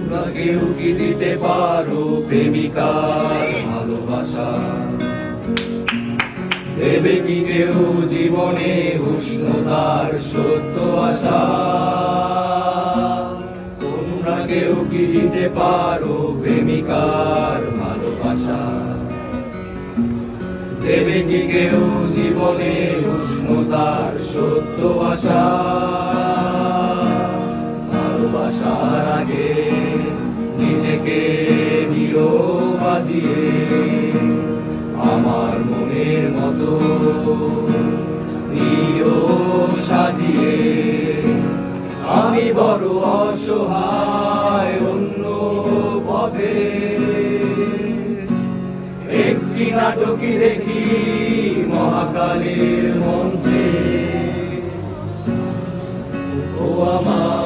তোমরা কেউ কি দিতে পারো প্রেমিকার ভালোবাসা? দেবে কি কেউ জীবনে উষ্ণতার সত্য আশা? তোমরা কেউ কি দিতে পারো প্রেমিকার ভালোবাসা? দেবে কি কেউ জীবনে উষ্ণতার সত্য আশা? ভালোবাসার আগে নিজেকে দিও বাজিয়ে, আমার মনের মতো নিও সাজিয়ে। আমি বড় অসহায় অন্য পথে, একটি নাটকই দেখি মহাকালের মঞ্চে। ও আমার